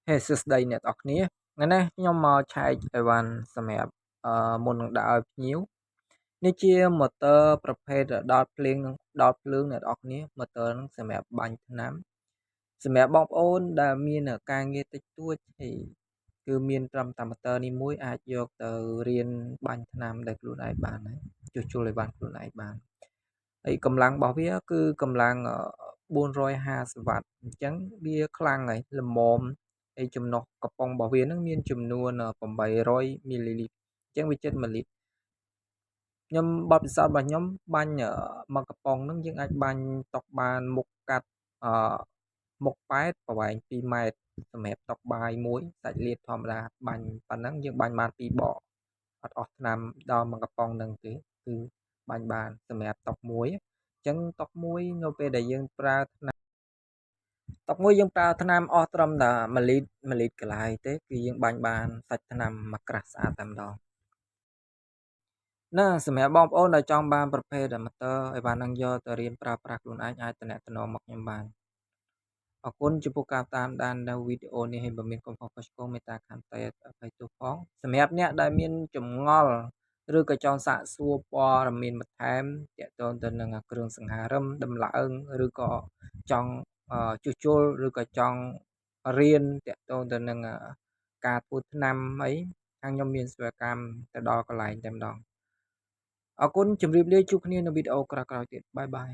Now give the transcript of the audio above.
ហេសួស្តីអ្នកនរគ្នាថ្ងៃនេះខ្ញុំមកឆែកអីវ៉ាន់សម្រាប់មុននឹងដាក់ឲ្យភ្ញៀវនេះជាម៉ូទ័រប្រភេទដោតភ្លើងអ្នកនរគ្នាម៉ូទ័រនឹងសម្រាប់បាញ់ថ្នាំសម្រាប់បងប្អូនដែលមានការងារតិចតួចហើយគឺមានត្រឹមតែម៉ូទ័រនេះមួយអាចយកទៅរៀនបាញ់ថ្នាំដោយខ្លួនឯងបានហើយជួសជុលអីវ៉ាន់ខ្លួនឯងបានហើយកម្លាំងរបស់វាគឺកម្លាំង450វ៉ាត់អញ្ចឹងវាខ្លាំងហើយល្មមហើយចំណុះកំប៉ុងរបស់វានឹងមានចំនួន800មីលីលីត្រអញ្ចឹងវាជិត1លីត្រខ្ញុំបទពិសោធន៍របស់ខ្ញុំបាញ់មកកំប៉ុងហ្នឹងយើងអាចបាញ់តុកបានមុខកាត់មុខប៉ែតប្រវែង2ម៉ែត្រសម្រាប់តុកបាយមួយសាច់លាតធម្មតាបាញ់ប៉ុណ្ណឹងយើងបាញ់បាន2បកអត់អស់ថ្នាំដល់មកកំប៉ុងហ្នឹងទេគឺបាញ់បានសម្រាប់តុកមួយអញ្ចឹងតុកមួយនៅពេលដែលយើងប្រើថ្នាំតុកមួយយើងប្រើថ្នាំអស់ត្រឹមតែ1លីត្រកន្លះទេគឺយើងបាញ់បានសាច់ថ្នាំមួយក្រាស់ស្អាតតែម្ដងណាសម្រាប់បងប្អូនដែលចង់បានប្រភេទម៉ូទ័រអីវ៉ាន់នឹងយកទៅរៀនប្រើប្រាស់ខ្លួនឯងអាចទំនាក់ទំនងមកខ្ញុំបានអរគុណចំពោះការតាមដាននៅវីដេអូនេះហើយបើមានកំហុសខុសឆ្គងមេត្តាខន្តីអភ័យទោសផងសម្រាប់អ្នកដែលមានចម្ងល់ឬក៏ចង់សាកសួរព័ត៌មានបន្ថែមទាក់ទងទៅនឹងគ្រឿងសង្ហារឹមដំឡើងឬក៏ចង់ជួសជុលឬក៏ចង់រៀនទាក់ទងទៅនឹងការធ្វើថ្នាំអីខាងខ្ញុំមានសេវាកម្មទៅដល់កន្លែងតែម្ដងអរគុណជម្រាបលាជួបគ្នានៅវីដេអូក្រោយៗទៀតបាយបាយ